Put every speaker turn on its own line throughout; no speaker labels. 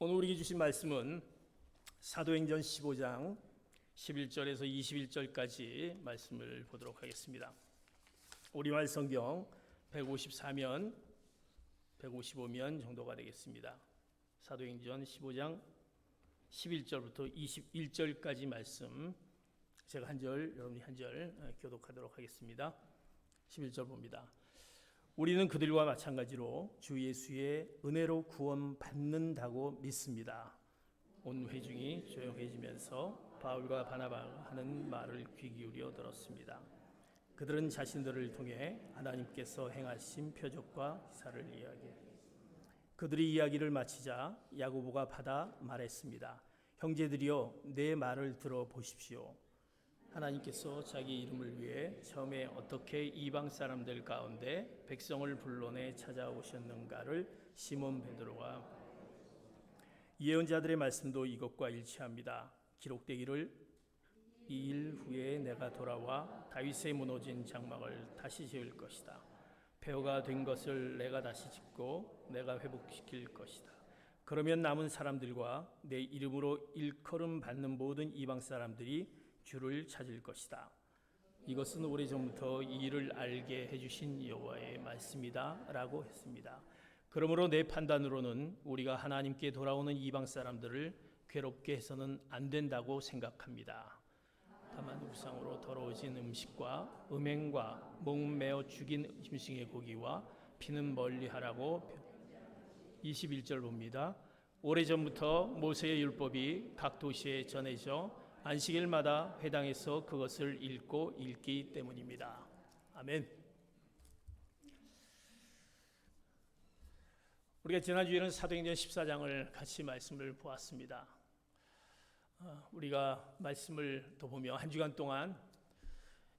오늘 우리에게 주신 말씀은 사도행전 15장 11절에서 21절까지 말씀을 보도록 하겠습니다. 우리말 성경 154면 155면 정도가 되겠습니다. 사도행전 15장 11절부터 21절까지 말씀, 제가 한 절, 여러분이 한 절 교독하도록 하겠습니다. 11절 봅니다. 우리는 그들과 마찬가지로 주 예수의 은혜로 구원받는다고 믿습니다. 온 회중이 조용해지면서 바울과 바나바가 하는 말을 귀 기울여 들었습니다. 그들은 자신들을 통해 하나님께서 행하신 표적과 기사를 이야기해 그들이 이야기를 마치자 야고보가 받아 말했습니다. 형제들이여, 내 말을 들어보십시오. 하나님께서 자기 이름을 위해 처음에 어떻게 이방 사람들 가운데 백성을 불러내 찾아오셨는가를 시몬 베드로가 예언자들의 말씀도 이것과 일치합니다. 기록되기를 이 일 후에 내가 돌아와 다윗의 무너진 장막을 다시 지을 것이다. 폐허가 된 것을 내가 다시 짓고 내가 회복시킬 것이다. 그러면 남은 사람들과 내 이름으로 일컬음 받는 모든 이방 사람들이 주를 찾을 것이다. 이것은 오래전부터 이 일을 알게 해주신 여호와의 말씀이다 라고 했습니다. 그러므로 내 판단으로는 우리가 하나님께 돌아오는 이방 사람들을 괴롭게 해서는 안 된다고 생각합니다. 다만 우상으로 더러워진 음식과 음행과 목매어 죽인 짐승의 고기와 피는 멀리하라고 21절 봅니다. 오래전부터 모세의 율법이 각 도시에 전해져 안식일마다 회당에서 그것을 읽기 때문입니다. 아멘. 우리가 지난주에는 사도행전 14장을 같이 말씀을 보았습니다. 우리가 말씀을 더 보며 한 주간 동안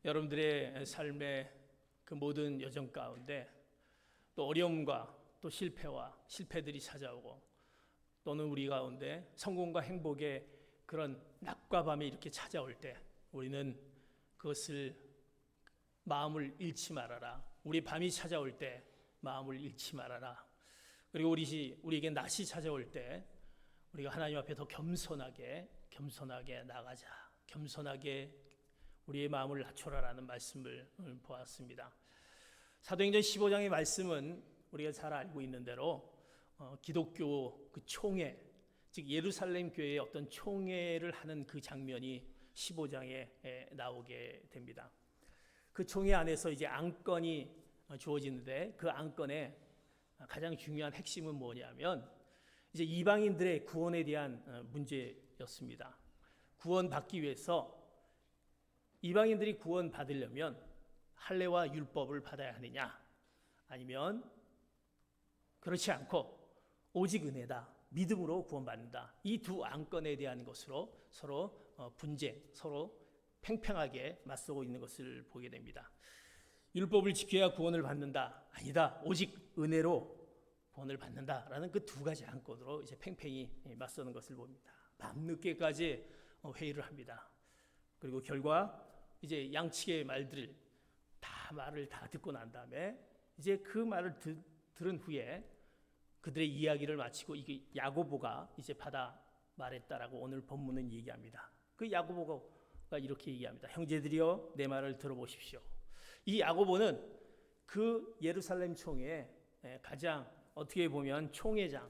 여러분들의 삶의 그 모든 여정 가운데 또 어려움과 또 실패들이 찾아오고 또는 우리 가운데 성공과 행복의 그런 낮과 밤이 이렇게 찾아올 때 우리는 그것을 마음을 잃지 말아라. 우리 밤이 찾아올 때 마음을 잃지 말아라. 그리고 우리에게 낮이 찾아올 때 우리가 하나님 앞에 더 겸손하게 나가자. 겸손하게 우리의 마음을 낮춰라라는 말씀을 보았습니다. 사도행전 15장의 말씀은 우리가 잘 알고 있는 대로 기독교 그 총회, 즉 예루살렘 교회의 어떤 총회를 하는 그 장면이 15장에 나오게 됩니다. 그 총회 안에서 이제 안건이 주어지는데 그 안건의 가장 중요한 핵심은 뭐냐면 이제 이방인들의 구원에 대한 문제였습니다. 구원받기 위해서 이방인들이 구원받으려면 할례와 율법을 받아야 하느냐, 아니면 그렇지 않고 오직 은혜다, 믿음으로 구원받는다. 이 두 안건에 대한 것으로 서로 분쟁, 서로 팽팽하게 맞서고 있는 것을 보게 됩니다. 율법을 지켜야 구원을 받는다. 아니다. 오직 은혜로 구원을 받는다라는 그 두 가지 안건으로 이제 팽팽히 맞서는 것을 봅니다. 밤늦게까지 회의를 합니다. 그리고 결과 이제 양측의 말을 다 듣고 난 다음에 이제 그 말을 들은 후에 그들의 이야기를 마치고 이게 야고보가 이제 받아 말했다라고 오늘 본문은 얘기합니다. 그 야고보가 이렇게 얘기합니다. 형제들이여, 내 말을 들어보십시오. 이 야고보는 그 예루살렘 총회에 가장 어떻게 보면 총회장,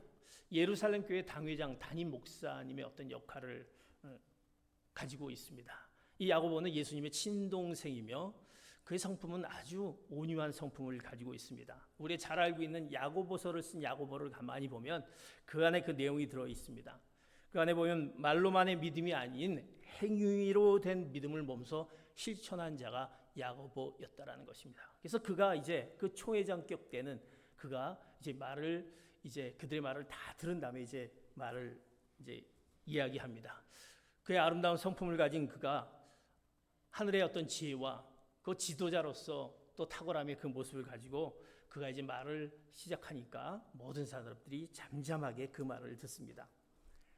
예루살렘 교회 당회장, 담임 목사님의 어떤 역할을 가지고 있습니다. 이 야고보는 예수님의 친동생이며 그의 성품은 아주 온유한 성품을 가지고 있습니다. 우리가 잘 알고 있는 야고보서를 쓴 야고보를 가만히 보면 그 안에 그 내용이 들어 있습니다. 그 안에 보면 말로만의 믿음이 아닌 행위로 된 믿음을 몸소 실천한 자가 야고보였다라는 것입니다. 그래서 그가 이제 그 총회장격 때는 그가 이제 그들의 말을 다 들은 다음에 이제 말을 이제 이야기합니다. 그의 아름다운 성품을 가진 그가 하늘의 어떤 지혜와 그 지도자로서 또 탁월함의 그 모습을 가지고 그가 이제 말을 시작하니까 모든 사람들이 잠잠하게 그 말을 듣습니다.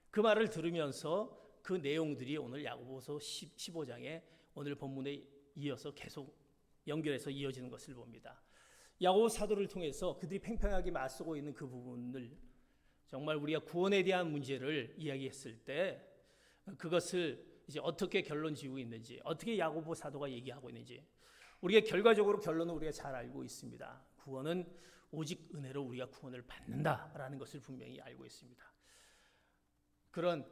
그 말을 들으면서 그 내용들이 오늘 야고보서 15장에 오늘 본문에 이어서 계속 연결해서 이어지는 것을 봅니다. 야고보 사도를 통해서 그들이 팽팽하게 맞서고 있는 그 부분을 정말 우리가 구원에 대한 문제를 이야기했을 때 그것을 이제 어떻게 결론 지우고 있는지, 어떻게 야고보 사도가 얘기하고 있는지 우리가 결과적으로 결론은 우리가 잘 알고 있습니다. 구원은 오직 은혜로 우리가 구원을 받는다라는 것을 분명히 알고 있습니다. 그런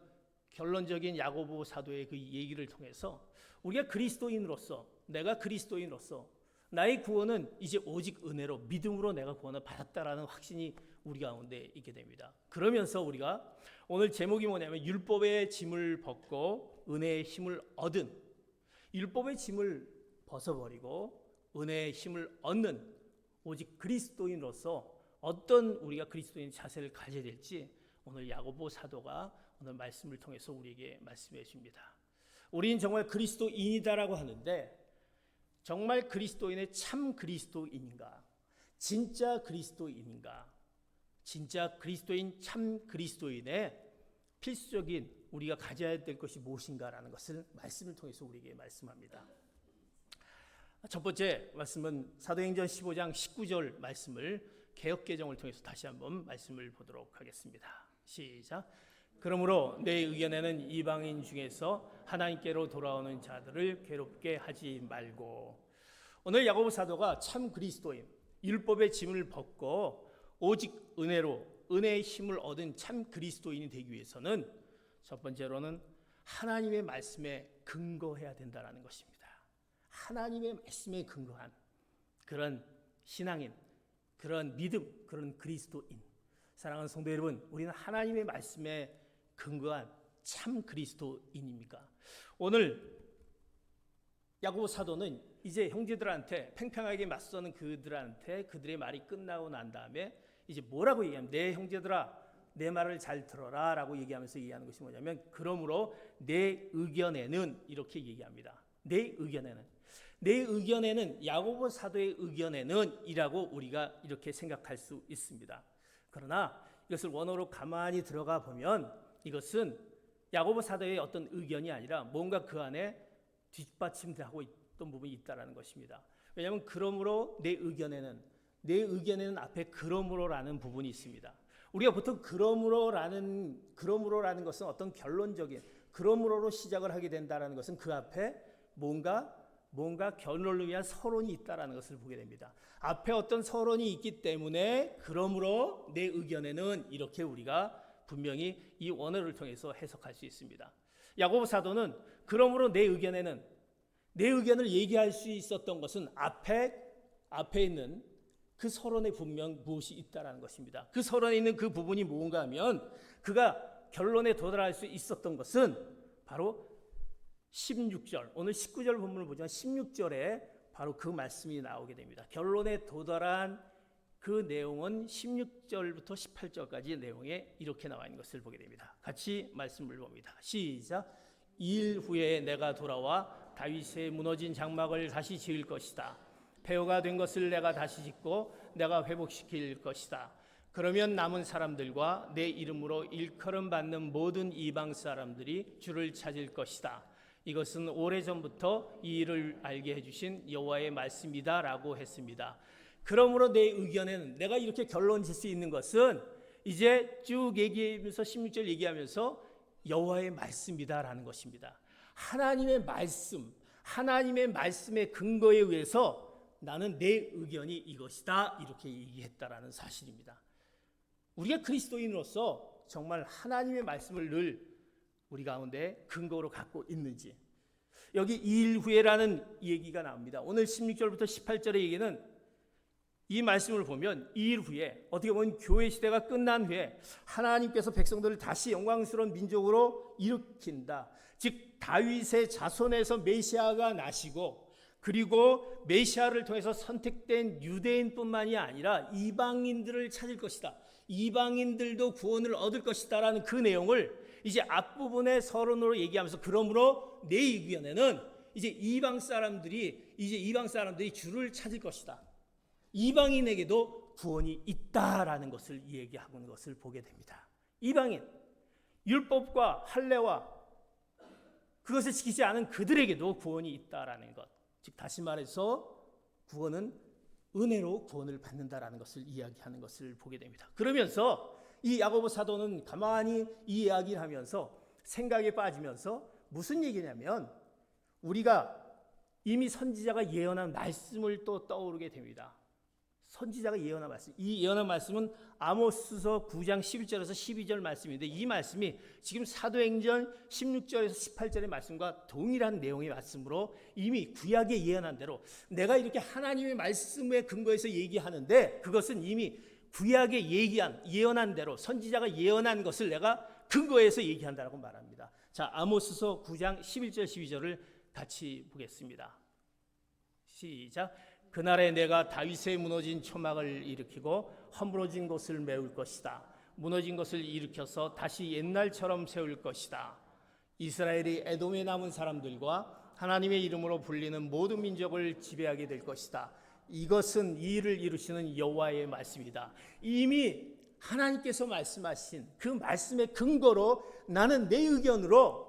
결론적인 야고보 사도의 그 얘기를 통해서 우리가 그리스도인으로서, 내가 그리스도인으로서 나의 구원은 이제 오직 은혜로, 믿음으로 내가 구원을 받았다라는 확신이 우리 가운데 있게 됩니다. 그러면서 우리가 오늘 제목이 뭐냐면 율법의 짐을 벗고 은혜의 힘을 얻은, 율법의 짐을 벗어버리고 은혜의 힘을 얻는 오직 그리스도인으로서 어떤 우리가 그리스도인 자세를 가져야 될지 오늘 야고보 사도가 오늘 말씀을 통해서 우리에게 말씀해 줍니다. 우리는 정말 그리스도인이다라고 하는데 정말 그리스도인의 참 그리스도인인가? 진짜 그리스도인인가? 진짜 그리스도인, 참 그리스도인의 필수적인 우리가 가져야 될 것이 무엇인가라는 것을 말씀을 통해서 우리에게 말씀합니다. 첫 번째 말씀은 사도행전 15장 19절 말씀을 개역개정을 통해서 다시 한번 말씀을 보도록 하겠습니다. 시작. 그러므로 내 의견에는 이방인 중에서 하나님께로 돌아오는 자들을 괴롭게 하지 말고. 오늘 야고보 사도가 참 그리스도인, 율법의 짐을 벗고 오직 은혜로 은혜의 힘을 얻은 참 그리스도인이 되기 위해서는 첫 번째로는 하나님의 말씀에 근거해야 된다는 것입니다. 하나님의 말씀에 근거한 그런 신앙인, 그런 믿음, 그런 그리스도인. 사랑하는 성도 여러분, 우리는 하나님의 말씀에 근거한 참 그리스도인입니까? 오늘 야고보 사도는 이제 형제들한테 팽팽하게 맞서는 그들한테 그들의 말이 끝나고 난 다음에 이제 뭐라고 얘기하면, 내 형제들아 내 말을 잘 들어라 라고 얘기하면서 얘기하는 것이 뭐냐면, 그러므로 내 의견에는, 이렇게 얘기합니다. 내 의견에는 야고보 사도의 의견에는 이라고 우리가 이렇게 생각할 수 있습니다. 그러나 이것을 원어로 가만히 들어가 보면 이것은 야고보 사도의 어떤 의견이 아니라 뭔가 그 안에 뒷받침하고 있던 부분이 있다는 것입니다. 왜냐하면 그러므로 내 의견에는 앞에 그러므로라는 부분이 있습니다. 우리가 보통 그러므로라는 것은 어떤 결론적인, 그러므로로 시작을 하게 된다는 것은 그 앞에 뭔가 결론을 위한 서론이 있다는 것을 보게 됩니다. 앞에 어떤 서론이 있기 때문에 그러므로 내 의견에는, 이렇게 우리가 분명히 이 원어를 통해서 해석할 수 있습니다. 야고보 사도는 그러므로 내 의견에는, 내 의견을 얘기할 수 있었던 것은 앞에 있는 그 서론에 분명 무엇이 있다는 것입니다. 그 서론에 있는 그 부분이 뭔가 하면 그가 결론에 도달할 수 있었던 것은 바로 16절, 오늘 19절 본문을 보지만 16절에 바로 그 말씀이 나오게 됩니다. 결론에 도달한 그 내용은 16절부터 18절까지의 내용에 이렇게 나와 있는 것을 보게 됩니다. 같이 말씀을 봅니다. 시작. 2일 후에 내가 돌아와 다윗의 무너진 장막을 다시 지을 것이다. 폐허가 된 것을 내가 다시 짓고 내가 회복시킬 것이다. 그러면 남은 사람들과 내 이름으로 일컬음 받는 모든 이방 사람들이 주를 찾을 것이다. 이것은 오래전부터 이 일을 알게 해주신 여호와의 말씀이다 라고 했습니다. 그러므로 내 의견에는, 내가 이렇게 결론 질 수 있는 것은 이제 쭉 얘기하면서 16절 얘기하면서 여호와의 말씀이다 라는 것입니다. 하나님의 말씀, 하나님의 말씀의 근거에 의해서 나는 내 의견이 이것이다 이렇게 얘기했다라는 사실입니다. 우리가 그리스도인으로서 정말 하나님의 말씀을 늘 우리 가운데 근거로 갖고 있는지, 여기 2일 후에라는 얘기가 나옵니다. 오늘 16절부터 18절의 얘기는 이 말씀을 보면 2일 후에, 어떻게 보면 교회 시대가 끝난 후에 하나님께서 백성들을 다시 영광스러운 민족으로 일으킨다. 즉 다윗의 자손에서 메시아가 나시고, 그리고 메시아를 통해서 선택된 유대인뿐만이 아니라 이방인들을 찾을 것이다. 이방인들도 구원을 얻을 것이다 라는 그 내용을 이제 앞부분의 서론으로 얘기하면서, 그러므로 내 의견에는 이제 이방 사람들이 주를 찾을 것이다. 이방인에게도 구원이 있다라는 것을 얘기하고 있는 것을 보게 됩니다. 이방인, 율법과 할례와 그것을 지키지 않은 그들에게도 구원이 있다라는 것. 즉 다시 말해서 구원은 은혜로 구원을 받는다라는 것을 이야기하는 것을 보게 됩니다. 그러면서 이 야고보 사도는 가만히 이 이야기를 하면서 생각에 빠지면서 무슨 얘기냐면 우리가 이미 선지자가 예언한 말씀을 또 떠오르게 됩니다. 선지자가 예언한 말씀. 이 예언한 말씀은 아모스서 9장 11절에서 12절 말씀인데 이 말씀이 지금 사도행전 16절에서 18절의 말씀과 동일한 내용의 말씀으로 이미 구약에 예언한 대로 내가 이렇게 하나님의 말씀에 근거해서 얘기하는데 그것은 이미 구약에 예언한 대로 선지자가 예언한 것을 내가 근거해서 얘기한다라고 말합니다. 자, 아모스서 9장 11절 12절을 같이 보겠습니다. 시작. 그날에 내가 다윗의 무너진 초막을 일으키고 허물어진 곳을 메울 것이다. 무너진 것을 일으켜서 다시 옛날처럼 세울 것이다. 이스라엘이 에돔에 남은 사람들과 하나님의 이름으로 불리는 모든 민족을 지배하게 될 것이다. 이것은 이 일을 이루시는 여호와의 말씀이다. 이미 하나님께서 말씀하신 그 말씀의 근거로 나는 내 의견으로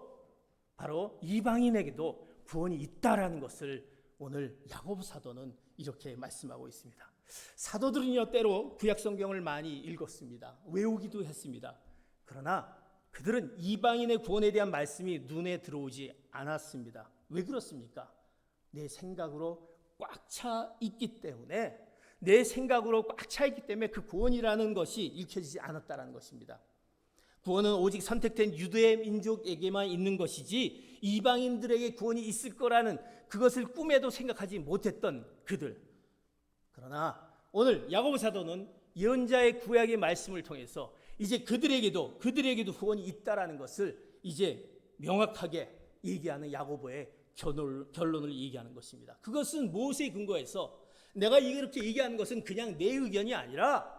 바로 이방인에게도 구원이 있다라는 것을 오늘 야고보 사도는 이렇게 말씀하고 있습니다. 사도들은요 때로 구약 성경을 많이 읽었습니다. 외우기도 했습니다. 그러나 그들은 이방인의 구원에 대한 말씀이 눈에 들어오지 않았습니다. 왜 그렇습니까? 내 생각으로 꽉 차 있기 때문에 그 구원이라는 것이 읽혀지지 않았다는 것입니다. 구원은 오직 선택된 유대 민족에게만 있는 것이지 이방인들에게 구원이 있을 거라는 그것을 꿈에도 생각하지 못했던 그들. 그러나 오늘 야고보 사도는 예언자의 구약의 말씀을 통해서 이제 그들에게도 구원이 있다라는 것을 이제 명확하게 얘기하는 야고보의 결론을 얘기하는 것입니다. 그것은 무엇에 근거해서 내가 이렇게 얘기하는 것은 그냥 내 의견이 아니라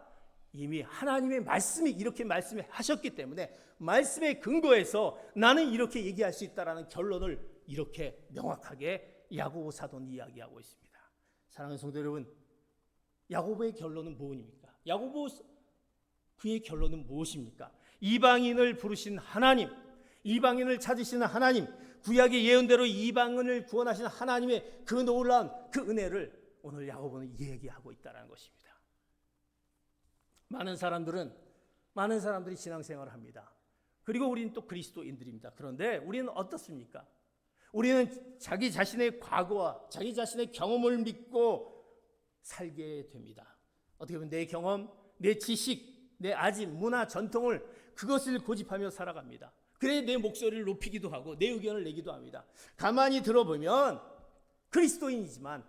이미 하나님의 말씀이 이렇게 말씀하셨기 때문에 말씀에 근거해서 나는 이렇게 얘기할 수 있다라는 결론을 이렇게 명확하게 야고보 사도는 이야기하고 있습니다. 사랑하는 성도 여러분, 야고보의 결론은 무엇입니까? 그의 결론은 무엇입니까? 이방인을 부르신 하나님, 이방인을 찾으시는 하나님, 구약의 예언대로 이방인을 구원하시는 하나님의 그 놀라운 그 은혜를 오늘 야고보는 얘기하고 있다는 것입니다. 많은 사람들이 신앙생활을 합니다. 그리고 우리는 또 그리스도인들입니다. 그런데 우리는 어떻습니까? 우리는 자기 자신의 과거와 자기 자신의 경험을 믿고 살게 됩니다. 어떻게 보면 내 경험, 내 지식, 내 아집, 문화, 전통을 그것을 고집하며 살아갑니다. 그래 내 목소리를 높이기도 하고 내 의견을 내기도 합니다. 가만히 들어보면 그리스도인이지만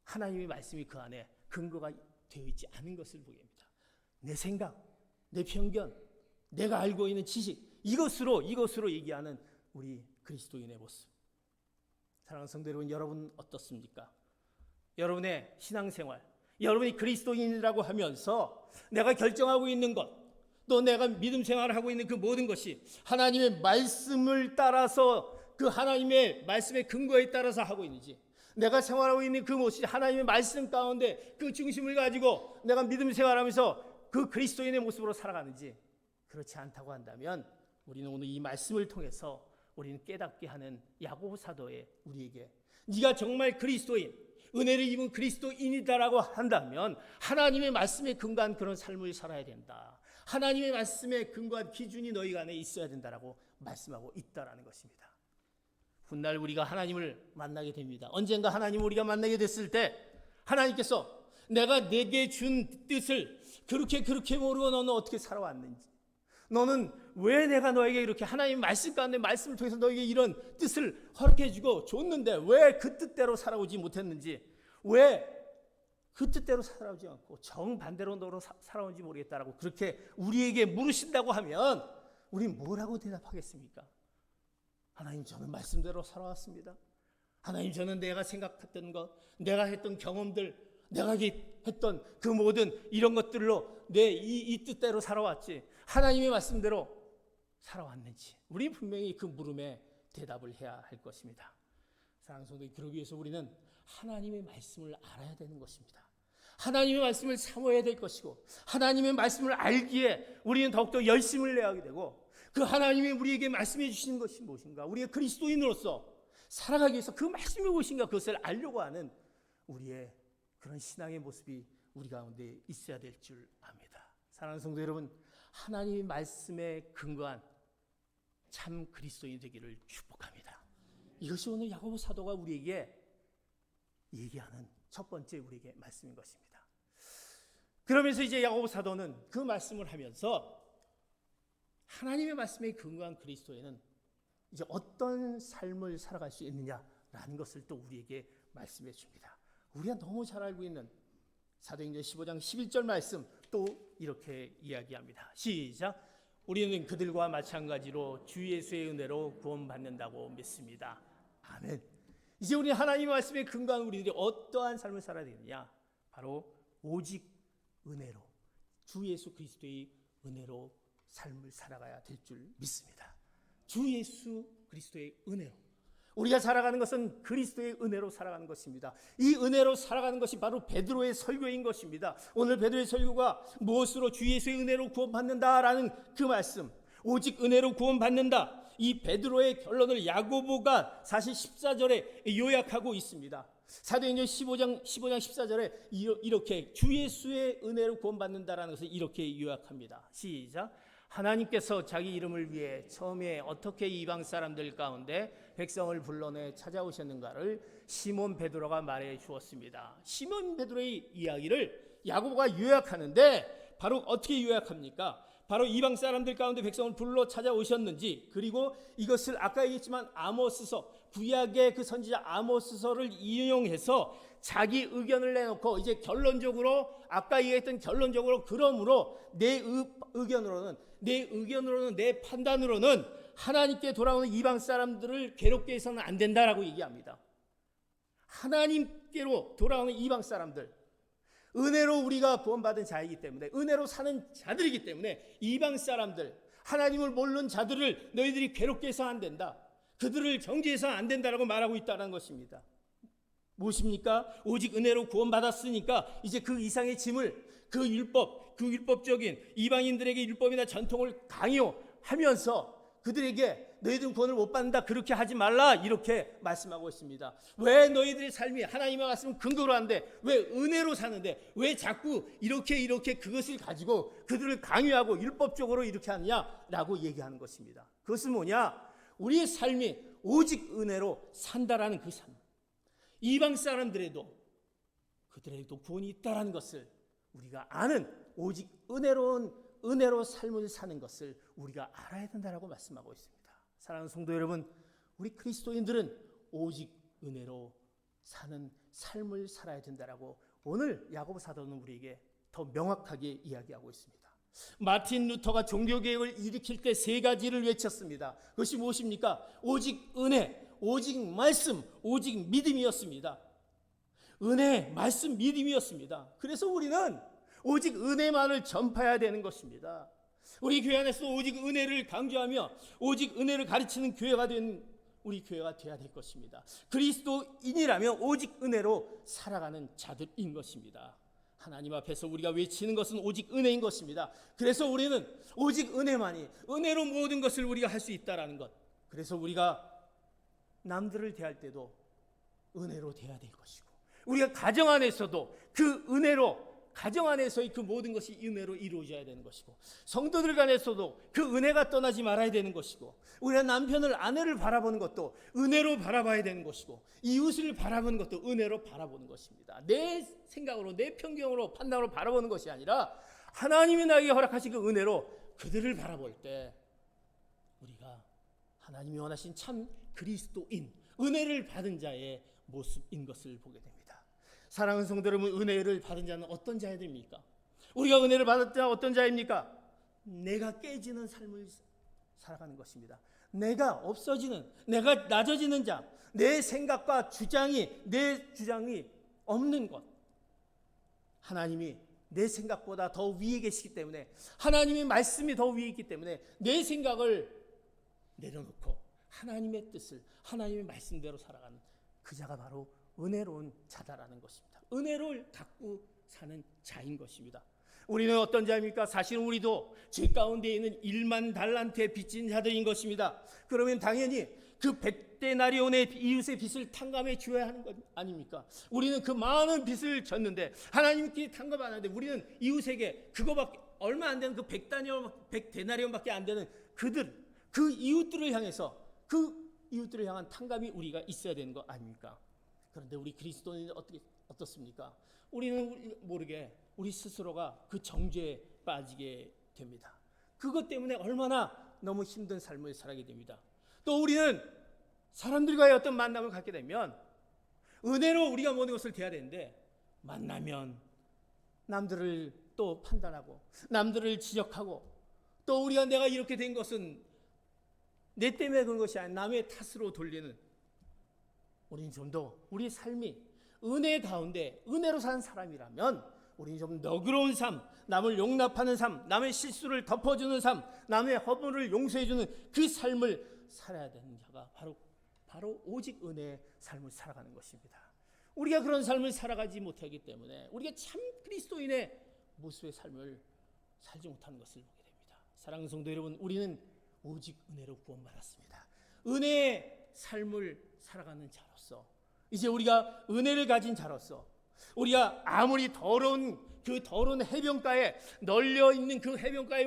하나님의 말씀이 그 안에 근거가 되어 있지 않은 것을 보게 됩니다. 내 생각, 내 편견, 내가 알고 있는 지식 이것으로 얘기하는 우리 그리스도인의 모습. 사랑하는 성도 여러분, 여러분 어떻습니까? 여러분의 신앙생활, 여러분이 그리스도인이라고 하면서 내가 결정하고 있는 것, 또 내가 믿음 생활을 하고 있는 그 모든 것이 하나님의 말씀을 따라서 그 하나님의 말씀의 근거에 따라서 하고 있는지, 내가 생활하고 있는 그 모습이 하나님의 말씀 가운데 그 중심을 가지고 내가 믿음 생활하면서 그 그리스도인의 모습으로 살아가는지, 그렇지 않다고 한다면 우리는 오늘 이 말씀을 통해서 우리는 깨닫게 하는 야고보 사도의 우리에게 네가 정말 그리스도인, 은혜를 입은 그리스도인이다라고 한다면 하나님의 말씀에 근거한 그런 삶을 살아야 된다. 하나님의 말씀에 근거한 기준이 너희 안에 있어야 된다라고 말씀하고 있다라는 것입니다. 훗날 우리가 하나님을 만나게 됩니다. 언젠가 하나님을 우리가 만나게 됐을 때 하나님께서 내가 내게 준 뜻을 그렇게 모르고 너는 어떻게 살아왔는지, 너는 왜 내가 너에게 이렇게 하나님 말씀 가운데 말씀을 통해서 너에게 이런 뜻을 허락해 주고 줬는데 왜 그 뜻대로 살아오지 못했는지, 왜 그 뜻대로 살아오지 않고 정반대로 너로 살아오는지 모르겠다라고 그렇게 우리에게 물으신다고 하면 우리 뭐라고 대답하겠습니까? 하나님, 저는 말씀대로 살아왔습니다. 하나님, 저는 내가 생각했던 것, 내가 했던 경험들, 내가 했던 그 모든 이런 것들로 내 이 뜻대로 살아왔지 하나님의 말씀대로 살아왔는지, 우리 분명히 그 물음에 대답을 해야 할 것입니다. 사랑하는 성도, 그러기 위해서 우리는 하나님의 말씀을 알아야 되는 것입니다. 하나님의 말씀을 사모해야 될 것이고, 하나님의 말씀을 알기에 우리는 더욱더 열심을 내야 하게 되고, 그 하나님이 우리에게 말씀해 주시는 것이 무엇인가, 우리가 그리스도인으로서 살아가기 위해서 그 말씀이 무엇인가 그것을 알려고 하는 우리의 그런 신앙의 모습이 우리 가운데 있어야 될 줄 압니다. 사랑하는 성도 여러분, 하나님의 말씀에 근거한 참 그리스도인이 되기를 축복합니다. 이것이 오늘 야고보 사도가 우리에게 얘기하는 첫 번째 우리에게 말씀인 것입니다. 그러면서 이제 야고보 사도는 그 말씀을 하면서 하나님의 말씀에 근거한 그리스도인은 이제 어떤 삶을 살아갈 수 있느냐라는 것을 또 우리에게 말씀해 줍니다. 우리가 너무 잘 알고 있는 사도행전 15장 11절 말씀 또 이렇게 이야기합니다. 시작. 우리는 그들과 마찬가지로 주 예수의 은혜로 구원받는다고 믿습니다. 아멘. 이제 우리 하나님의 말씀에 근거한 우리들이 어떠한 삶을 살아야 되느냐? 바로 오직 은혜로, 주 예수 그리스도의 은혜로 삶을 살아가야 될 줄 믿습니다. 주 예수 그리스도의 은혜로 우리가 살아가는 것은 그리스도의 은혜로 살아가는 것입니다. 이 은혜로 살아가는 것이 바로 베드로의 설교인 것입니다. 오늘 베드로의 설교가 무엇으로 주 예수의 은혜로 구원받는다라는 그 말씀, 오직 은혜로 구원받는다, 이 베드로의 결론을 야고보가 사실 14절에 요약하고 있습니다. 사도행전 15장 14절에 이렇게 주 예수의 은혜로 구원받는다라는 것을 이렇게 요약합니다. 시작. 하나님께서 자기 이름을 위해 처음에 어떻게 이방 사람들 가운데 백성을 불러내 찾아오셨는가를 시몬 베드로가 말해 주었습니다. 시몬 베드로의 이야기를 야고보가 요약하는데 바로 어떻게 요약합니까? 바로 이방 사람들 가운데 백성을 불러 찾아오셨는지, 그리고 이것을 아까 얘기했지만 아모스서, 구약의 그 선지자 아모스서를 인용해서 자기 의견을 내놓고 이제 결론적으로 아까 얘기했던 결론적으로 그러므로 내 의견으로는 내 판단으로는 하나님께 돌아오는 이방 사람들을 괴롭게 해서는 안 된다라고 얘기합니다. 하나님께로 돌아오는 이방 사람들, 은혜로 우리가 구원받은 자이기 때문에, 은혜로 사는 자들이기 때문에 이방 사람들, 하나님을 모르는 자들을 너희들이 괴롭게 해서 안 된다, 그들을 정죄해서 안 된다라고 말하고 있다는 것입니다. 무엇입니까? 오직 은혜로 구원받았으니까 이제 그 이상의 짐을, 그 율법적인 이방인들에게 율법이나 전통을 강요하면서 그들에게 너희들은 구원을 못 받는다, 그렇게 하지 말라, 이렇게 말씀하고 있습니다. 왜 너희들의 삶이 하나님의 말씀을 근거로 하는데, 왜 은혜로 사는데 왜 자꾸 이렇게 그것을 가지고 그들을 강요하고 율법적으로 이렇게 하느냐라고 얘기하는 것입니다. 그것은 뭐냐? 우리의 삶이 오직 은혜로 산다라는 그 삶, 이방 사람들에도 그들에게도 구원이 있다라는 것을 우리가 아는, 오직 은혜로 삶을 사는 것을 우리가 알아야 된다라고 말씀하고 있습니다. 사랑하는 성도 여러분, 우리 그리스도인들은 오직 은혜로 사는 삶을 살아야 된다라고 오늘 야고보 사도는 우리에게 더 명확하게 이야기하고 있습니다. 마틴 루터가 종교개혁을 일으킬 때 세 가지를 외쳤습니다. 그것이 무엇입니까? 오직 은혜, 오직 말씀, 오직 믿음이었습니다. 은혜, 말씀, 믿음이었습니다. 그래서 우리는 오직 은혜만을 전파해야 되는 것입니다. 우리 교회 안에서 오직 은혜를 강조하며 오직 은혜를 가르치는 교회가 된 우리 교회가 되어야 될 것입니다. 그리스도인이라면 오직 은혜로 살아가는 자들인 것입니다. 하나님 앞에서 우리가 외치는 것은 오직 은혜인 것입니다. 그래서 우리는 오직 은혜만이, 은혜로 모든 것을 우리가 할 수 있다라는 것, 그래서 우리가 남들을 대할 때도 은혜로 대해야 될 것이고, 우리가 가정 안에서도 그 은혜로, 가정 안에서의 그 모든 것이 은혜로 이루어져야 되는 것이고, 성도들 간에서도 그 은혜가 떠나지 말아야 되는 것이고, 우리가 남편을, 아내를 바라보는 것도 은혜로 바라봐야 되는 것이고, 이웃을 바라보는 것도 은혜로 바라보는 것입니다. 내 생각으로, 내 편견으로, 판단으로 바라보는 것이 아니라 하나님이 나에게 허락하신 그 은혜로 그들을 바라볼 때 우리가 하나님이 원하신 참 그리스도인, 은혜를 받은 자의 모습인 것을 보게 됩니다. 사랑하는 성도 여러분, 은혜를 받은 자는 어떤 자들입니까? 우리가 은혜를 받은 자는 어떤 자입니까? 내가 깨지는 삶을 살아가는 것입니다. 내가 없어지는, 내가 낮아지는 자, 내 생각과 내 주장이 없는 것. 하나님이 내 생각보다 더 위에 계시기 때문에, 하나님의 말씀이 더 위에 있기 때문에 내 생각을 내려놓고 하나님의 뜻을, 하나님의 말씀대로 살아가는 그 자가 바로 은혜로운 자다라는 것입니다. 은혜를 갖고 사는 자인 것입니다. 우리는 어떤 자입니까? 사실은 우리도 죄 가운데 있는 1만 달란트에 빚진 자들인 것입니다. 그러면 당연히 그 100데나리온의 이웃의 빚을 탕감해 주어야 하는 것 아닙니까? 우리는 그 많은 빚을 졌는데, 하나님께 탕감 안 하는데 우리는 이웃에게 그거밖에 얼마 안 되는 그 100데나리온밖에 안 되는 그 이웃들을 향해서 그 이웃들을 향한 탕감이 우리가 있어야 되는 거 아닙니까? 그런데 우리 그리스도인은 어떻습니까? 우리는 모르게 우리 스스로가 그 정죄에 빠지게 됩니다. 그것 때문에 얼마나 너무 힘든 삶을 살게 됩니다. 또 우리는 사람들과의 어떤 만남을 갖게 되면 은혜로 우리가 모든 것을 대해야 되는데, 만나면 남들을 또 판단하고 남들을 지적하고, 또 우리가 내가 이렇게 된 것은 내 때문에 그런 것이 아니라 남의 탓으로 돌리는, 우리는 좀 더 우리 삶이 은혜 가운데 은혜로 사는 사람이라면 우리는 좀 너그러운 삶, 남을 용납하는 삶, 남의 실수를 덮어주는 삶, 남의 허물을 용서해주는 그 삶을 살아야 되는 자가 바로 오직 은혜의 삶을 살아가는 것입니다. 우리가 그런 삶을 살아가지 못하기 때문에 우리가 참 그리스도인의 모습의 삶을 살지 못하는 것을 보게 됩니다. 사랑하는 성도 여러분, 우리는 오직 은혜로 구원받았습니다. 은혜의 삶을 살아가는 자로서, 이제 우리가 은혜를 가진 자로서, 우리가 아무리 더러운 해변가에 널려 있는 그 해변가에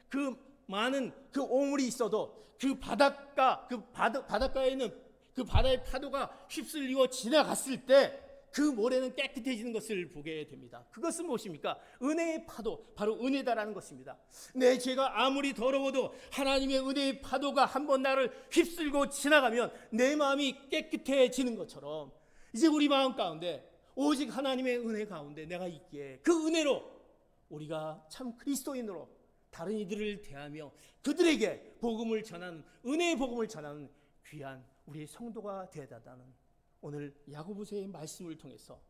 그 많은 그 오물이 있어도 그 바닷가에 있는 그 바다의 파도가 휩쓸리고 지나갔을 때 그 모래는 깨끗해지는 것을 보게 됩니다. 그것은 무엇입니까? 은혜의 파도, 바로 은혜다라는 것입니다. 내 죄가 아무리 더러워도 하나님의 은혜의 파도가 한번 나를 휩쓸고 지나가면 내 마음이 깨끗해지는 것처럼, 이제 우리 마음 가운데 오직 하나님의 은혜 가운데 내가 있기에 그 은혜로 우리가 참 그리스도인으로 다른 이들을 대하며 그들에게 복음을 전하는, 은혜의 복음을 전하는 귀한 우리의 성도가 되어야한다는 오늘 야고보서의 말씀을 통해서,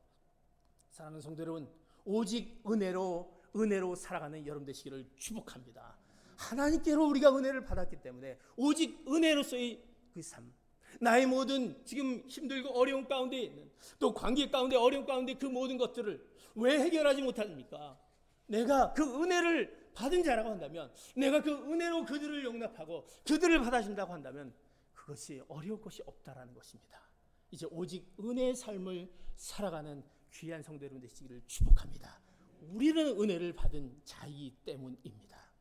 사랑하는 성도 여러분, 오직 은혜로 살아가는 여러분 되시기를 축복합니다. 하나님께로 우리가 은혜를 받았기 때문에 오직 은혜로서의 그 삶, 나의 모든 지금 힘들고 어려운 가운데 있는, 또 관계 가운데 어려운 가운데 그 모든 것들을 왜 해결하지 못합니까? 내가 그 은혜를 받은 자라고 한다면, 내가 그 은혜로 그들을 용납하고 그들을 받아준다고 한다면 그것이 어려울 것이 없다라는 것입니다. 이제 오직 은혜의 삶을 살아가는 귀한 성도 여러분 되시기를 축복합니다. 우리는 은혜를 받은 자이기 때문입니다.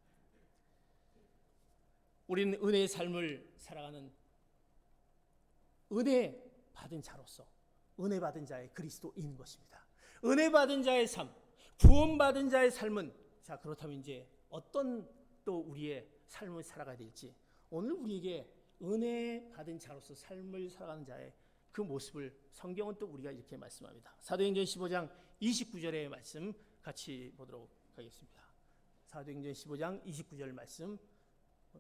우리는 은혜의 삶을 살아가는 은혜 받은 자로서, 은혜 받은 자의 그리스도인 것입니다. 은혜 받은 자의 삶, 구원받은 자의 삶은, 자, 그렇다면 이제 어떤 또 우리의 삶을 살아가야 될지, 오늘 우리에게 은혜 받은 자로서 삶을 살아가는 자의 그 모습을 성경은 또 우리가 이렇게 말씀합니다. 사도행전 15장 29절의 말씀 같이 보도록 하겠습니다. 사도행전 15장 29절 말씀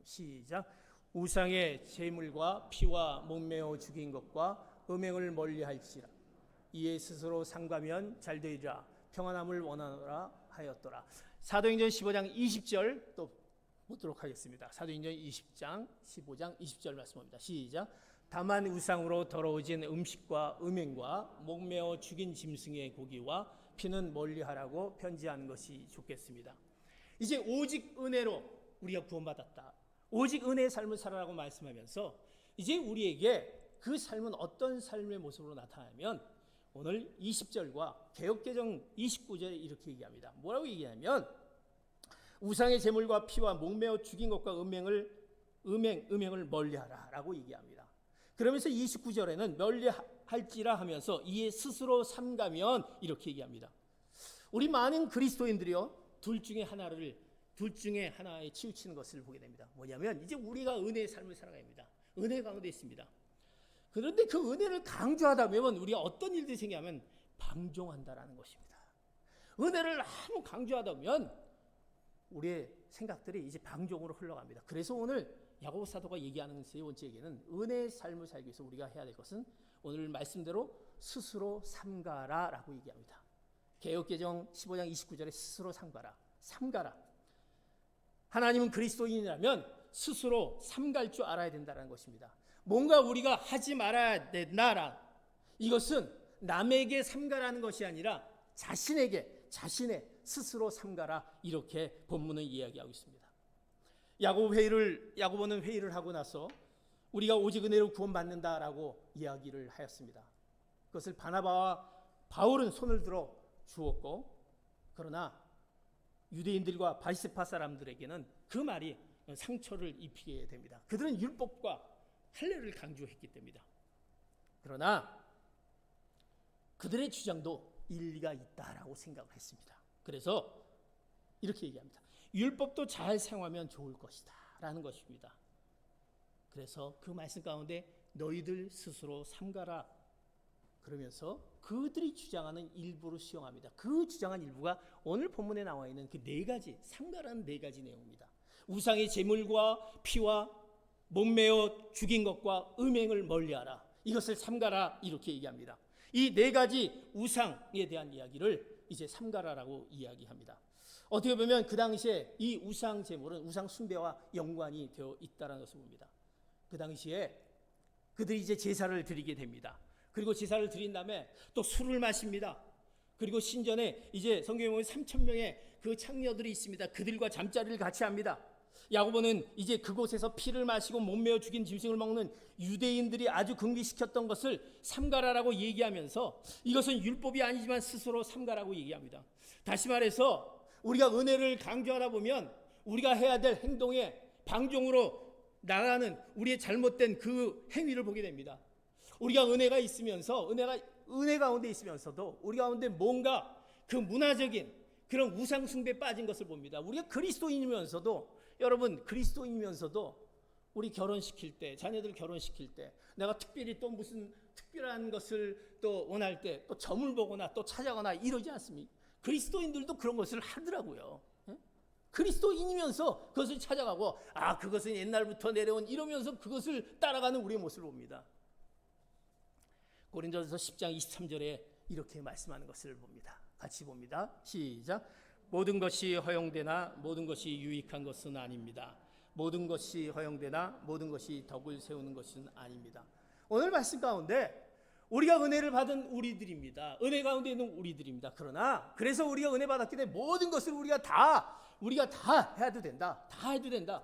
시작. 우상의 제물과 피와 목매어 죽인 것과 음행을 멀리할지라. 이에 스스로 상가면 잘되리라. 평안함을 원하노라 하였더라. 사도행전 15장 20절 또 보도록 하겠습니다. 사도행전 15장 20절 말씀입니다. 시작. 다만 우상으로 더러워진 음식과 음행과 목매어 죽인 짐승의 고기와 피는 멀리하라고 편지하는 것이 좋겠습니다. 이제 오직 은혜로 우리가 구원받았다, 오직 은혜의 삶을 살아라고 말씀하면서, 이제 우리에게 그 삶은 어떤 삶의 모습으로 나타나면, 오늘 20절과 개역개정 29절에 이렇게 얘기합니다. 뭐라고 얘기하면, 우상의 제물과 피와 목매어 죽인 것과 음행을 멀리하라 라고 얘기합니다. 그러면서 29절에는 멀리할지라 하면서 이에 스스로 삼가면 이렇게 얘기합니다. 우리 많은 그리스도인들이요, 둘 중에 하나에 치우치는 것을 보게 됩니다. 뭐냐면, 이제 우리가 은혜의 삶을 살아가야 합니다. 은혜 가운데 있습니다. 그런데 그 은혜를 강조하다 보면 우리가 어떤 일들이 생기냐면 방종한다라는 것입니다. 은혜를 너무 강조하다 보면 우리의 생각들이 이제 방종으로 흘러갑니다. 그래서 오늘 야고보 사도가 얘기하는 세 번째 얘기는, 은혜의 삶을 살기 위해서 우리가 해야 될 것은 오늘 말씀대로 스스로 삼가라라고 얘기합니다. 개역개정 15장 29절에 스스로 삼가라. 하나님은 그리스도인이라면 스스로 삼갈 줄 알아야 된다는 것입니다. 뭔가 우리가 하지 말아야 된다라, 이것은 남에게 삼가라는 것이 아니라 자신의 스스로 삼가라, 이렇게 본문은 이야기하고 있습니다. 야고보는 회의를 하고 나서 우리가 오직 은혜로 구원받는다라고 이야기를 하였습니다. 그것을 바나바와 바울은 손을 들어 주었고, 그러나 유대인들과 바리새파 사람들에게는 그 말이 상처를 입히게 됩니다. 그들은 율법과 할례를 강조했기 때문이다. 그러나 그들의 주장도 일리가 있다라고 생각을 했습니다. 그래서 이렇게 얘기합니다. 율법도 잘 사용하면 좋을 것이다 라는 것입니다. 그래서 그 말씀 가운데 너희들 스스로 삼가라 그러면서 그들이 주장하는 일부를 수용합니다. 그 주장한 일부가 오늘 본문에 나와 있는 그 네 가지, 삼가라는 네 가지 내용입니다. 우상의 제물과 피와 몸매어 죽인 것과 음행을 멀리하라. 이것을 삼가라 이렇게 얘기합니다. 이 네 가지 우상에 대한 이야기를 이제 삼가라라고 이야기합니다. 어떻게 보면 그 당시에 이 우상 제물은 우상 숭배와 연관이 되어 있다는 것을 봅니다. 그 당시에 그들이 이제 제사를 드리게 됩니다. 그리고 제사를 드린 다음에 또 술을 마십니다. 그리고 신전에 이제 성경에 보면 3,000명의 그 창녀들이 있습니다. 그들과 잠자리를 같이 합니다. 야고보는 이제 그곳에서 피를 마시고 몸매어 죽인 짐승을 먹는 유대인들이 아주 금기시켰던 것을 삼가라라고 얘기하면서 이것은 율법이 아니지만 스스로 삼가라고 얘기합니다. 다시 말해서 우리가 은혜를 강조하다 보면 우리가 해야 될 행동에 방종으로 나가는 우리의 잘못된 그 행위를 보게 됩니다. 우리가 은혜가 있으면서 은혜 가운데 있으면서도 우리 가운데 뭔가 그 문화적인 그런 우상 숭배에 빠진 것을 봅니다. 우리가 그리스도인이면서도 여러분 그리스도인이면서도 우리 결혼시킬 때 자녀들 결혼시킬 때 내가 특별히 또 무슨 특별한 것을 또 원할 때 또 점을 보거나 또 찾아가거나 이러지 않습니까? 그리스도인들도 그런 것을 하더라고요. 그리스도인이면서 그것을 찾아가고 그것은 옛날부터 내려온 이러면서 그것을 따라가는 우리의 모습을 봅니다. 고린도전서 10장 23절에 이렇게 말씀하는 것을 봅니다. 같이 봅니다. 시작. 모든 것이 허용되나 모든 것이 유익한 것은 아닙니다. 모든 것이 허용되나 모든 것이 덕을 세우는 것은 아닙니다. 오늘 말씀 가운데 우리가 은혜를 받은 우리들입니다. 은혜 가운데 있는 우리들입니다. 그러나 그래서 우리가 은혜 받았기 때문에 모든 것을 우리가 다 해도 된다. 다 해도 된다.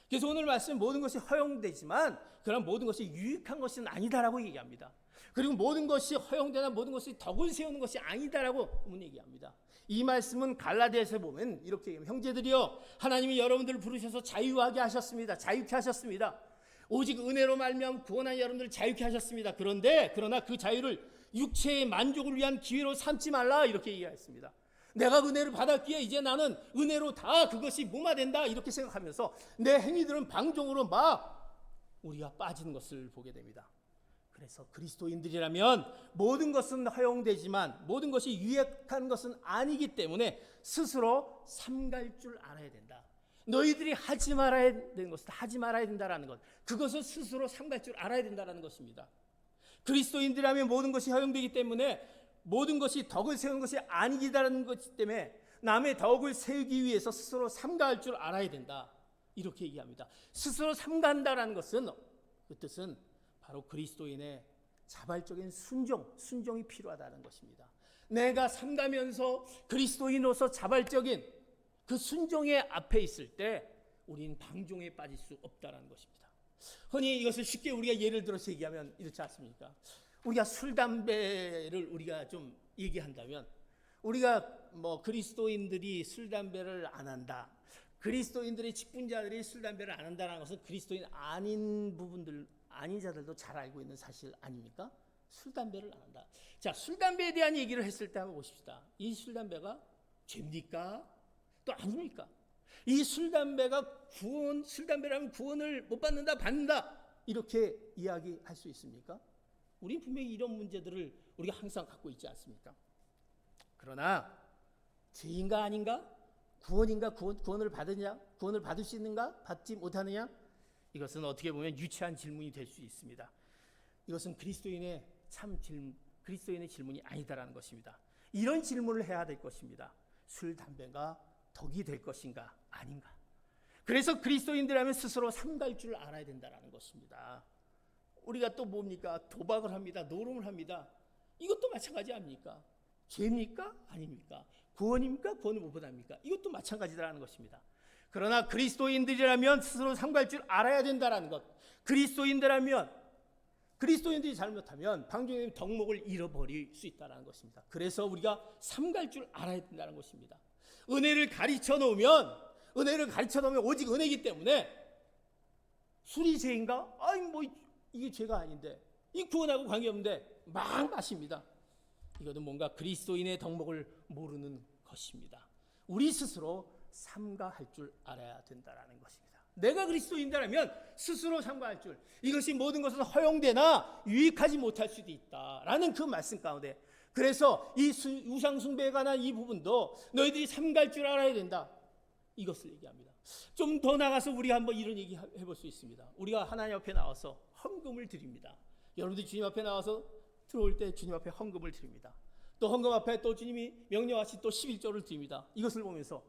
그래서 오늘 말씀 모든 것이 허용되지만 그런 모든 것이 유익한 것은 아니다라고 얘기합니다. 그리고 모든 것이 허용되나 모든 것이 덕을 세우는 것이 아니다라고 얘기합니다. 이 말씀은 갈라디아서에 보면 이렇게 얘기합니다. 형제들이여 하나님이 여러분들을 부르셔서 자유하게 하셨습니다. 자유케 하셨습니다. 오직 은혜로 말미암아 구원한 여러분들을 자유케 하셨습니다. 그러나 그 자유를 육체의 만족을 위한 기회로 삼지 말라 이렇게 얘기했습니다. 내가 은혜를 받았기에 이제 나는 은혜로 다 그것이 무마된다 이렇게 생각하면서 내 행위들은 방종으로 막 우리가 빠지는 것을 보게 됩니다. 그래서 그리스도인들이라면 모든 것은 허용되지만 모든 것이 유익한 것은 아니기 때문에 스스로 삼갈 줄 알아야 된다. 너희들이 하지 말아야 되는 것은 하지 말아야 된다라는 것, 그것을 스스로 삼갈 줄 알아야 된다라는 것입니다. 그리스도인들이라면 모든 것이 허용되기 때문에 모든 것이 덕을 세우는 것이 아니다라는 것 때문에 남의 덕을 세우기 위해서 스스로 삼가할 줄 알아야 된다. 이렇게 얘기합니다. 스스로 삼가한다라는 것은 그 뜻은 바로 그리스도인의 자발적인 순종이 필요하다는 것입니다. 내가 삼가면서 그리스도인으로서 자발적인 그 순종의 앞에 있을 때 우리는 방종에 빠질 수 없다는 것입니다. 흔히 이것을 쉽게 우리가 예를 들어서 얘기하면 이렇지 않습니까? 우리가 술, 담배를 우리가 좀 얘기한다면 우리가 그리스도인들이 술, 담배를 안 한다. 그리스도인들의 직분자들이 술, 담배를 안 한다는 것은 그리스도인 아닌 자들도 잘 알고 있는 사실 아닙니까? 술, 담배를 안 한다. 자, 술, 담배에 대한 얘기를 했을 때 한번 보십시다. 이 술, 담배가 죄입니까? 또 아닙니까? 이 술, 담배가 술, 담배라면 구원을 못 받는다, 받는다 이렇게 이야기할 수 있습니까? 우리는 분명히 이런 문제들을 우리가 항상 갖고 있지 않습니까? 그러나 죄인가 아닌가? 구원인가? 구원을 받으냐? 구원을 받을 수 있는가? 받지 못하느냐? 이것은 어떻게 보면 유치한 질문이 될 수 있습니다. 이것은 그리스도인의 질문이 아니다라는 것입니다. 이런 질문을 해야 될 것입니다. 술, 담배가 덕이 될 것인가? 아닌가? 그래서 그리스도인들이라면 스스로 삼갈 줄 알아야 된다는 것입니다. 우리가 또 뭡니까? 도박을 합니다. 노름을 합니다. 이것도 마찬가지 아닙니까? 죄입니까? 아닙니까? 구원입니까? 구원을 못 받습니까? 이것도 마찬가지라는 것입니다. 그러나 그리스도인들이라면 스스로 삼갈 줄 알아야 된다는 것. 그리스도인들이 잘못하면 방종의 덕목을 잃어버릴 수 있다는 것입니다. 그래서 우리가 삼갈 줄 알아야 된다는 것입니다. 은혜를 가르쳐 놓으면 오직 은혜이기 때문에 술이 죄인가? 아니 뭐 이게 죄가 아닌데, 이 구원하고 관계없는데 막 마십니다. 이거는 뭔가 그리스도인의 덕목을 모르는 것입니다. 우리 스스로 삼가할 줄 알아야 된다라는 것입니다. 내가 그리스도인이라면 스스로 삼가할 줄, 이것이 모든 것은 허용되나 유익하지 못할 수도 있다라는 그 말씀 가운데, 그래서 이 우상 숭배에 관한 이 부분도 너희들이 삼가할 줄 알아야 된다, 이것을 얘기합니다. 좀 더 나가서 우리가 한번 이런 얘기 해볼 수 있습니다. 우리가 하나님 앞에 나와서 헌금을 드립니다. 여러분들이 주님 앞에 나와서 들어올 때 주님 앞에 헌금을 드립니다. 또 헌금 앞에 또 주님이 명령하신 또 11조를 드립니다. 이것을 보면서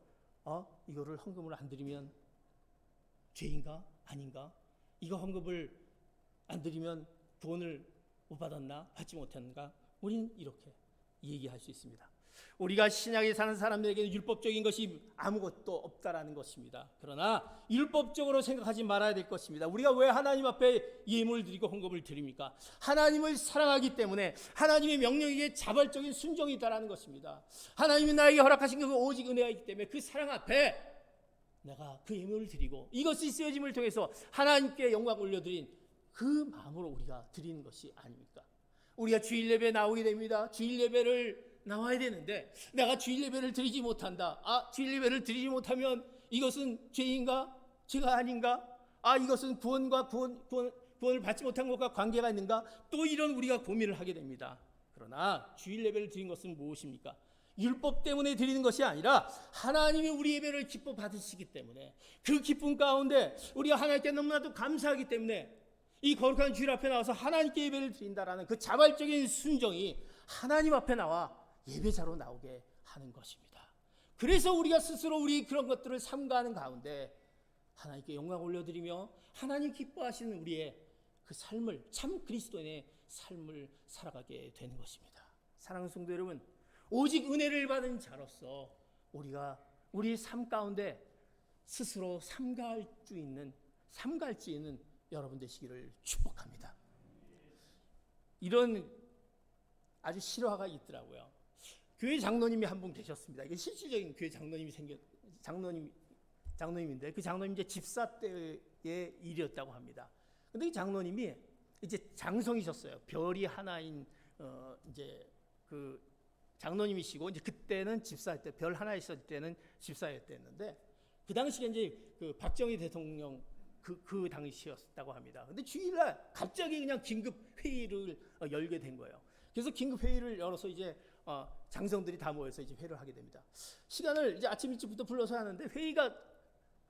이거를 헌금을 안 드리면 죄인가? 아닌가? 이거 헌금을 안 드리면 구원을 못 받았나? 받지 못했는가? 우리는 이렇게 얘기할 수 있습니다. 우리가 신약에 사는 사람들에게는 율법적인 것이 아무것도 없다라는 것입니다. 그러나 율법적으로 생각하지 말아야 될 것입니다. 우리가 왜 하나님 앞에 예물을 드리고 헌금을 드립니까? 하나님을 사랑하기 때문에, 하나님의 명령에게 자발적인 순종이 있다라는 것입니다. 하나님이 나에게 허락하신 그 오직 은혜가 있기 때문에 그 사랑 앞에 내가 그 예물을 드리고, 이것이 쓰여짐을 통해서 하나님께 영광 올려드린 그 마음으로 우리가 드리는 것이 아닙니까? 우리가 주일 예배에 나오게 됩니다. 주일 예배를 나와야 되는데 내가 주일 예배를 드리지 못한다. 주일 예배를 드리지 못하면 이것은 죄인가? 죄가 아닌가? 이것은 구원을 받지 못한 것과 관계가 있는가? 또 이런 우리가 고민을 하게 됩니다. 그러나 주일 예배를 드린 것은 무엇입니까? 율법 때문에 드리는 것이 아니라 하나님이 우리 예배를 기뻐 받으시기 때문에, 그 기쁨 가운데 우리가 하나님께 너무나도 감사하기 때문에 이 거룩한 주일 앞에 나와서 하나님께 예배를 드린다라는 그 자발적인 순종이 하나님 앞에 나와 예배자로 나오게 하는 것입니다. 그래서 우리가 스스로 우리 그런 것들을 삼가하는 가운데 하나님께 영광 올려드리며 하나님 기뻐하시는 우리의 그 삶을, 참 그리스도인의 삶을 살아가게 되는 것입니다. 사랑하는 성도 여러분, 오직 은혜를 받은 자로서 우리가 우리 삶 가운데 스스로 삼가할 수 있는 여러분 되시기를 축복합니다. 이런 아주 실화가 있더라고요. 교회 장로님이 한 분 계셨습니다. 이게 실질적인 교회 장로님인데 그 장로님 이제 집사 때의 일이었다고 합니다. 근데 이 장로님이 이제 장성이셨어요. 별이 하나인 이제 그 장로님이시고, 이제 그때는 집사일 때, 별 하나 있을 때는 집사였댔는데, 그 당시에 이제 그 박정희 대통령 그 당시였다고 합니다. 근데 주일날 갑자기 그냥 긴급 회의를 열게 된 거예요. 그래서 긴급 회의를 열어서 이제 장성들이 다 모여서 이제 회의를 하게 됩니다. 시간을 이제 아침 일찍부터 불러서 하는데 회의가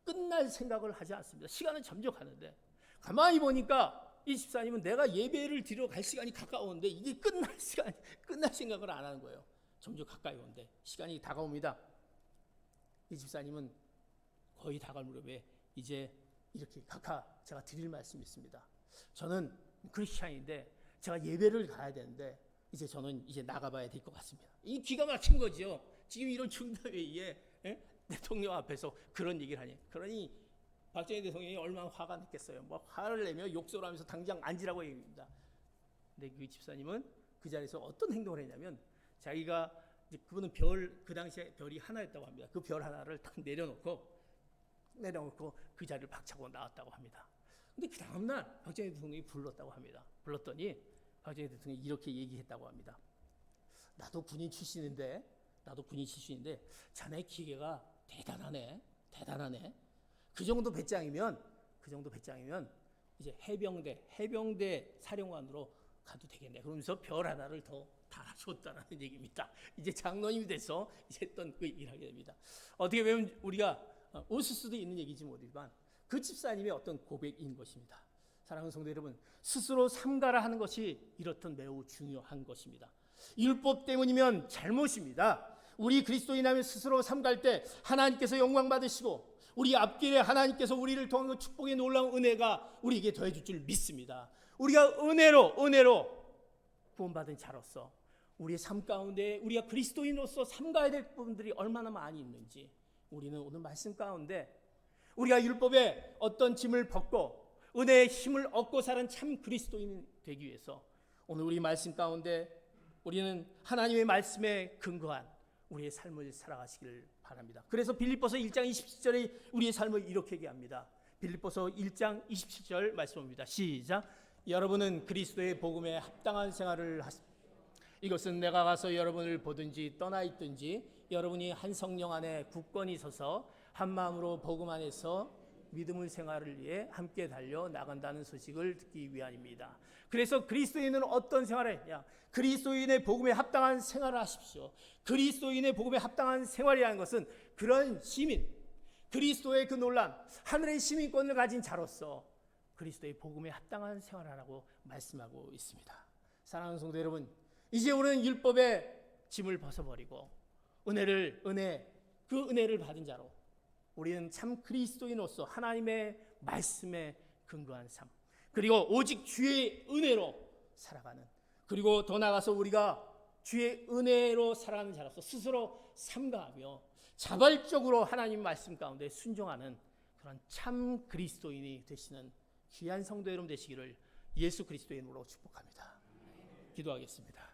끝날 생각을 하지 않습니다. 시간은 점점 가는데, 가만히 보니까 이 집사님은 내가 예배를 드리러 갈 시간이 가까웠는데 이게 끝날 생각을 안 하는 거예요. 점점 가까이 오는데 시간이 다가옵니다. 이 집사님은 거의 다가올 무렵에 이제 이렇게 제가 드릴 말씀이 있습니다. 저는 크리스찬인데 제가 예배를 가야 되는데 이제 저는 이제 나가봐야 될 것 같습니다. 이 기가 막힌 거죠. 지금 이런 중대회의에 대통령 앞에서 그런 얘기를 하니, 그러니 박정희 대통령이 얼마나 화가 났겠어요. 뭐 화를 내며 욕설을 하면서 당장 앉으라고 얘기합니다. 근데 그 집사님은 그 자리에서 어떤 행동을 했냐면, 자기가 이제 그분은 그 당시에 별이 하나였다고 합니다. 그 별 하나를 딱 내려놓고 그 자리를 박차고 나왔다고 합니다. 근데 그 다음날 박정희 대통령이 불렀다고 합니다. 불렀더니 박정희 대통령이 이렇게 얘기했다고 합니다. 나도 군인 출신인데 자네 기계가 대단하네. 그 정도 배짱이면 이제 해병대 사령관으로 가도 되겠네. 그러면서 별 하나를 더 달아줬다라는 얘기입니다. 이제 장로님이 돼서 이제 했던 그 얘기를 하게 됩니다. 어떻게 보면 우리가 웃을 수도 있는 얘기지 못이지만 그 집사님의 어떤 고백인 것입니다. 사랑하는 성도 여러분, 스스로 삼가라 하는 것이 이렇듯 매우 중요한 것입니다. 율법 때문이면 잘못입니다. 우리 그리스도인이라면 스스로 삼갈 때 하나님께서 영광 받으시고 우리 앞길에 하나님께서 우리를 통한 그 축복의 놀라운 은혜가 우리에게 더해줄 줄 믿습니다. 우리가 은혜로 구원받은 자로서 우리의 삶 가운데 우리가 그리스도인으로서 삼가야 될 부분들이 얼마나 많이 있는지, 우리는 오늘 말씀 가운데 우리가 율법의 어떤 짐을 벗고 은혜의 힘을 얻고 사는 참 그리스도인 되기 위해서 오늘 우리 말씀 가운데 우리는 하나님의 말씀에 근거한 우리의 삶을 살아가시기를 바랍니다. 그래서 빌립보서 1장 27절에 우리의 삶을 이렇게 얘기합니다. 빌립보서 1장 27절 말씀입니다. 시작. 여러분은 그리스도의 복음에 합당한 생활을 하십시오. 이것은 내가 가서 여러분을 보든지 떠나 있든지 여러분이 한 성령 안에 굳건히 서서 한 마음으로 복음 안에서 믿음의 생활을 위해 함께 달려 나간다는 소식을 듣기 위함입니다. 그래서 그리스도인은 어떤 생활을 했냐? 그리스도인의 복음에 합당한 생활을 하십시오. 그리스도인의 복음에 합당한 생활이라는 것은 그런 시민, 그리스도의 그 놀람, 하늘의 시민권을 가진 자로서 그리스도의 복음에 합당한 생활을 하라고 말씀하고 있습니다. 사랑하는 성도 여러분, 이제 우리는 율법의 짐을 벗어버리고 그 은혜를 받은 자로 우리는 참 그리스도인으로서 하나님의 말씀에 근거한 삶, 그리고 오직 주의 은혜로 살아가는, 그리고 더 나아가서 우리가 주의 은혜로 살아가는 자로서 스스로 삼가하며 자발적으로 하나님 말씀 가운데 순종하는 그런 참 그리스도인이 되시는 귀한 성도 여러분 되시기를 예수 그리스도의 이름으로 축복합니다. 기도하겠습니다.